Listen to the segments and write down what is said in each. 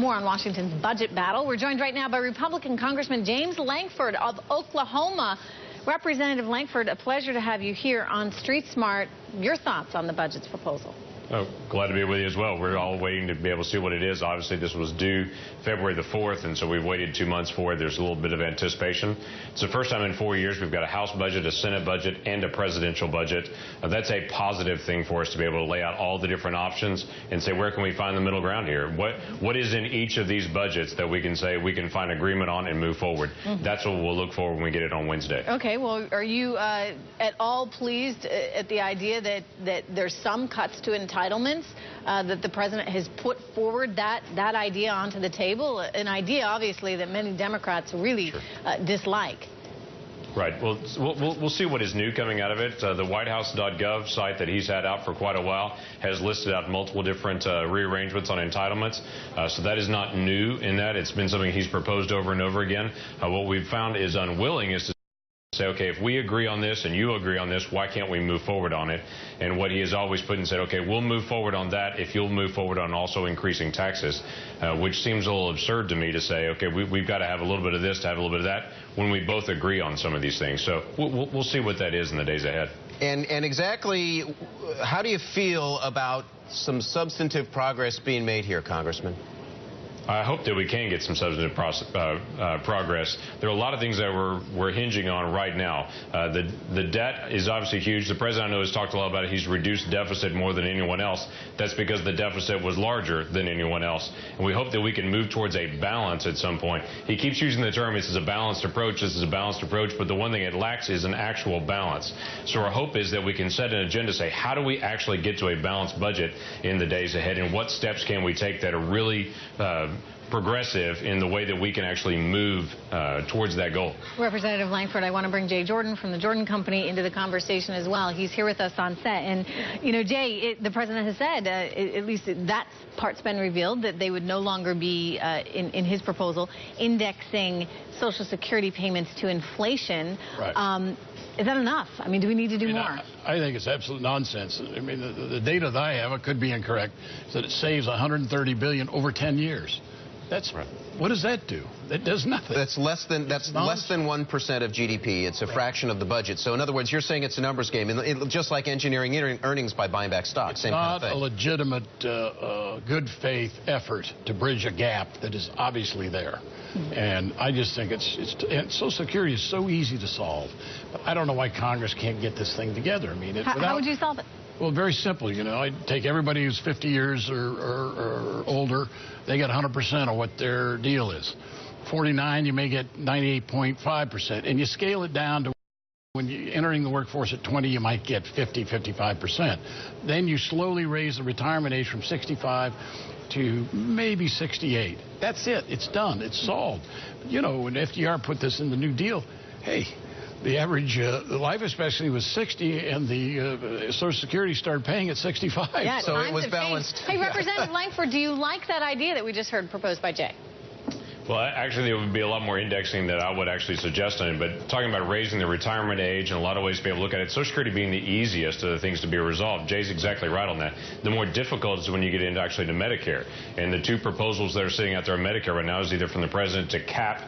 more on Washington's budget battle. We're joined right now by Republican Congressman James Lankford of Oklahoma. Representative Lankford, a pleasure to have you here on Street Smart. Your thoughts on the budget's proposal? Oh, glad to be with you as well. We're all waiting to be able to see what it is. Obviously, this was due February the 4th, and so we've waited 2 months for it. There's a little bit of anticipation. It's the first time in 4 years we've got a House budget, a Senate budget, and a presidential budget. That's a positive thing for us to be able to lay out all the different options and say, where can we find the middle ground here? What is in each of these budgets that we can say we can find agreement on and move forward? That's what we'll look for when we get it on Wednesday. Okay, well, are you at all pleased at the idea that there's some cuts to entitlements, that the president has put forward that idea onto the table, an idea obviously that many Democrats really dislike? Right. Well, we'll see what is new coming out of it. The WhiteHouse.gov site that he's had out for quite a while has listed out multiple different rearrangements on entitlements. So that is not new in that. It's been something he's proposed over and over again. What we've found is unwillingness to say, okay, if we agree on this and you agree on this, why can't we move forward on it? And what he has always put and said, okay, we'll move forward on that if you'll move forward on also increasing taxes, which seems a little absurd to me to say, okay, we've got to have a little bit of this to have a little bit of that when we both agree on some of these things. So we'll see what that is in the days ahead. And exactly how do you feel about some substantive progress being made here, Congressman? I hope that we can get some substantive progress. There are a lot of things that we're hinging on right now. The debt is obviously huge. The president, I know, has talked a lot about it. He's reduced deficit more than anyone else. That's because the deficit was larger than anyone else. And we hope that we can move towards a balance at some point. He keeps using the term, this is a balanced approach, this is a balanced approach, but the one thing it lacks is an actual balance. So our hope is that we can set an agenda, say, how do we actually get to a balanced budget in the days ahead, and what steps can we take that are really progressive in the way that we can actually move towards that goal. Representative Lankford, I want to bring Jay Jordan from the Jordan Company into the conversation as well. He's here with us on set. And, you know, Jay, the president has said, at least that part's been revealed, that they would no longer be, in his proposal, indexing Social Security payments to inflation. Right. Is that enough? I mean, do we need to do more? I think it's absolute nonsense. I mean, the data that I have, it could be incorrect, is that it saves $130 billion over 10 years. That's right. What does that do? That does nothing. That's less than 1% of GDP. It's a fraction of the budget. So in other words, you're saying it's a numbers game, and just like engineering earnings by buying back stock. Same kind of thing. Not a legitimate, good faith effort to bridge a gap that is obviously there. And I just think and Social Security is so easy to solve. But I don't know why Congress can't get this thing together. I mean, how would you solve it? Well, very simple. You know, I take everybody who's 50 years or older, they get 100% of what their deal is. 49, you may get 98.5%. And you scale it down to when you're entering the workforce at 20, you might get 50, 55%. Then you slowly raise the retirement age from 65 to maybe 68. That's it. It's done. It's solved. You know, when FDR put this in the New Deal, hey, the average life expectancy was 60, and the Social Security started paying at 65. Yeah, so it was balanced. Hey, Representative Lankford, do you like that idea that we just heard proposed by Jay? Well, actually, there would be a lot more indexing that I would actually suggest on it. But talking about raising the retirement age and a lot of ways to be able to look at it, Social Security being the easiest of the things to be resolved. Jay's exactly right on that. The more difficult is when you get into actually to Medicare. And the two proposals that are sitting out there on Medicare right now is either from the president to cap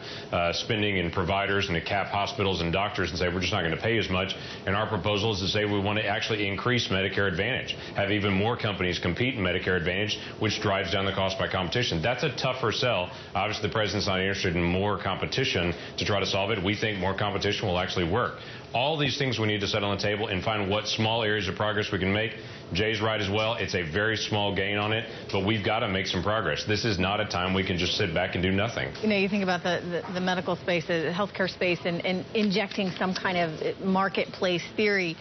spending in providers and to cap hospitals and doctors and say we're just not going to pay as much. And our proposal is to say we want to actually increase Medicare Advantage, have even more companies compete in Medicare Advantage, which drives down the cost by competition. That's a tougher sell. Obviously, the president's not interested in more competition to try to solve it. We think more competition will actually work. All these things we need to set on the table and find what small areas of progress we can make. Jay's right as well. It's a very small gain on it, but we've got to make some progress. This is not a time we can just sit back and do nothing. You know, you think about the medical space, the healthcare space, and injecting some kind of marketplace theory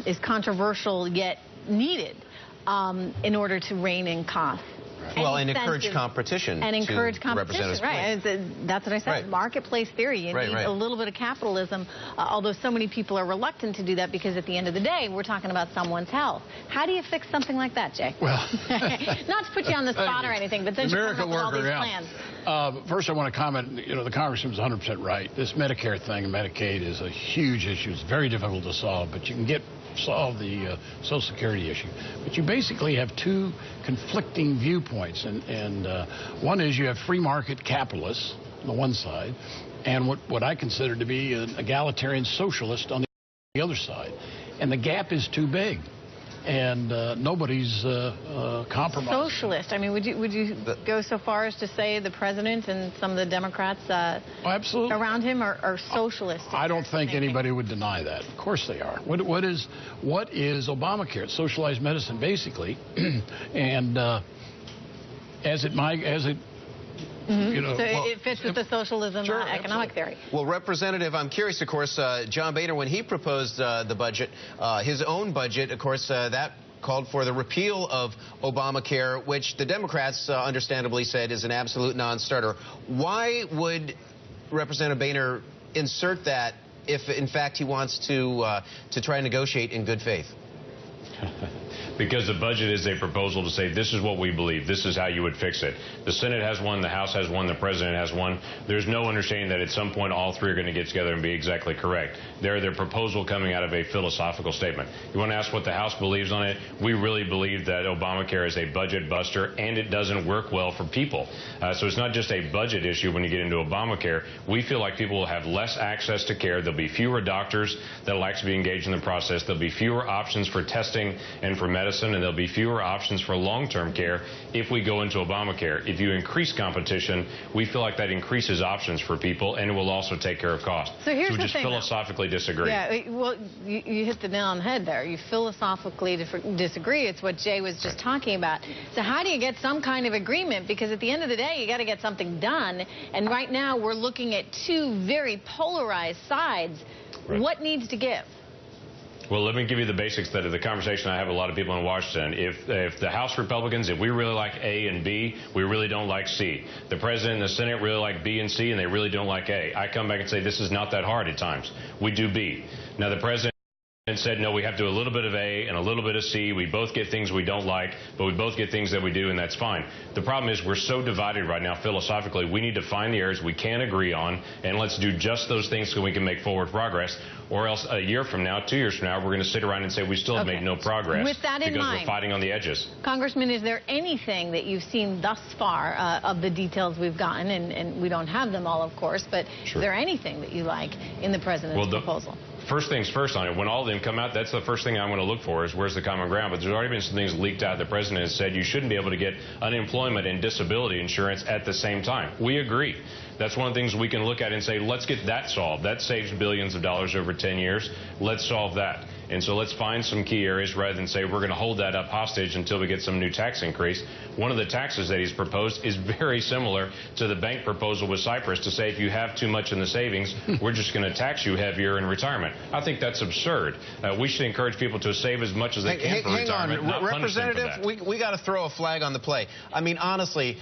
is controversial yet needed in order to rein in costs. Well, and encourage competition. And encourage competition, right. That's what I said, right. Marketplace theory. You need a little bit of capitalism, although so many people are reluctant to do that because at the end of the day, we're talking about someone's health. How do you fix something like that, Jay? Well, not to put you on the spot or anything, but then you come up with all these plans. First, I want to comment, you know, the congressman's 100% right. This Medicare thing and Medicaid is a huge issue. It's very difficult to solve, but you can get solve the Social Security issue. But you basically have two conflicting viewpoints, and one is you have free market capitalists on the one side, and what I consider to be an egalitarian socialist on the other side, and the gap is too big. And nobody's compromised. Socialist. I mean, would you go so far as to say the president and some of the Democrats absolutely around him are socialists? I don't think anybody would deny that. Of course they are. What is Obamacare? It's socialized medicine, basically, and you know, so it fits with the socialism economic theory. Well, Representative, I'm curious, of course, John Boehner, when he proposed the budget, his own budget, of course, that called for the repeal of Obamacare, which the Democrats understandably said is an absolute non-starter. Why would Representative Boehner insert that if, in fact, he wants to try and negotiate in good faith? Because the budget is a proposal to say this is what we believe, this is how you would fix it. The Senate has one, the House has one, the President has one. There's no understanding that at some point all three are going to get together and be exactly correct. They're their proposal coming out of a philosophical statement. You want to ask what the House believes on it? We really believe that Obamacare is a budget buster and it doesn't work well for people. So it's not just a budget issue when you get into Obamacare. We feel like people will have less access to care. There'll be fewer doctors that will actually be engaged in the process. There'll be fewer options for testing and for medicine, and there'll be fewer options for long-term care if we go into Obamacare. If you increase competition, we feel like that increases options for people, and it will also take care of costs. So here's we the just thing, philosophically disagree. Yeah, well, you hit the nail on the head there. You philosophically disagree. It's what Jay was just talking about. So how do you get some kind of agreement? Because at the end of the day, you got to get something done. And right now, we're looking at two very polarized sides. Right. What needs to give? Well, let me give you the basics that of the conversation I have with a lot of people in Washington. If the House Republicans, if we really like A and B, we really don't like C. The President and the Senate really like B and C, and they really don't like A. I come back and say this is not that hard at times. We do B. Now, the President said, no, we have to do a little bit of A and a little bit of C. We both get things we don't like, but we both get things that we do, and that's fine. The problem is we're so divided right now philosophically. We need to find the areas we can agree on, and let's do just those things so we can make forward progress. Or else a year from now, 2 years from now, we're going to sit around and say we still have made no progress. With that in mind, because we're fighting on the edges. Congressman, is there anything that you've seen thus far of the details we've gotten, and we don't have them all, of course, but is there anything that you like in the President's proposal? First things first on it, when all of them come out, that's the first thing I'm going to look for is where's the common ground. But there's already been some things leaked out. The President has said you shouldn't be able to get unemployment and disability insurance at the same time. We agree. That's one of the things we can look at and say, let's get that solved. That saves billions of dollars over 10 years. Let's solve that. And so let's find some key areas rather than say we're going to hold that up hostage until we get some new tax increase. One of the taxes that he's proposed is very similar to the bank proposal with Cyprus to say if you have too much in the savings, we're just going to tax you heavier in retirement. I think that's absurd. We should encourage people to save as much as they can for retirement. Hang on, Representative, we got to throw a flag on the play. I mean, honestly,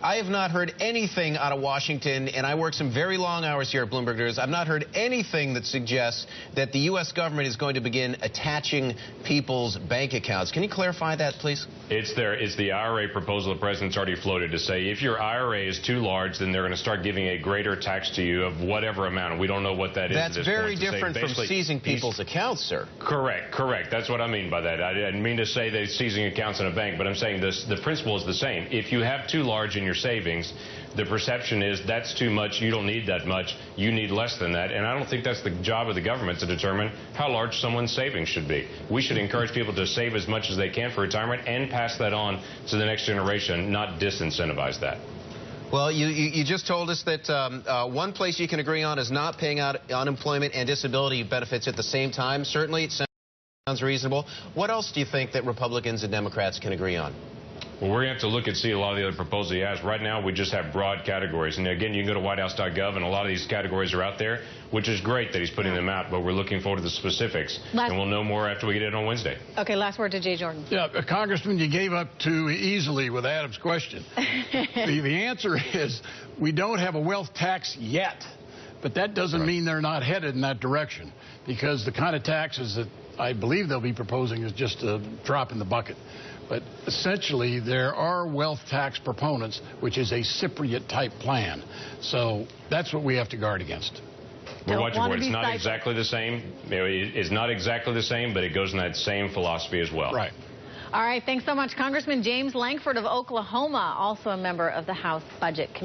I have not heard anything out of Washington, and I work some very long hours here at Bloomberg News. I've not heard anything that suggests that the U.S. government is going to begin attaching people's bank accounts. Can you clarify that, please? It's there. It's the IRA proposal the President's already floated to say if your IRA is too large, then they're going to start giving a greater tax to you of whatever amount. We don't know what that is at this point. That's very different from seizing people's accounts, sir. Correct. That's what I mean by that. I didn't mean to say they're seizing accounts in a bank, but I'm saying this, the principle is the same. If you have too large in your savings, the perception is that's too much, you don't need that much, you need less than that. And I don't think that's the job of the government to determine how large someone's savings should be. We should encourage people to save as much as they can for retirement and pass that on to the next generation, not disincentivize that. Well, you just told us that one place you can agree on is not paying out unemployment and disability benefits at the same time. Certainly, it sounds reasonable. What else do you think that Republicans and Democrats can agree on? Well, we're going to have to look and see a lot of the other proposals he has. Right now, we just have broad categories. And again, you can go to whitehouse.gov, and a lot of these categories are out there, which is great that he's putting them out, but we're looking forward to the specifics. And we'll know more after we get it on Wednesday. Okay, last word to Jay Jordan. Yeah, Congressman, you gave up too easily with Adam's question. The answer is we don't have a wealth tax yet, but that doesn't mean they're not headed in that direction, because the kind of taxes that I believe they'll be proposing is just a drop in the bucket. But essentially, there are wealth tax proponents, which is a Cypriot-type plan. So that's what we have to guard against. We're watching for it. It's not exactly the same. It's not exactly the same, but it goes in that same philosophy as well. Right. All right. Thanks so much, Congressman James Lankford of Oklahoma, also a member of the House Budget Committee.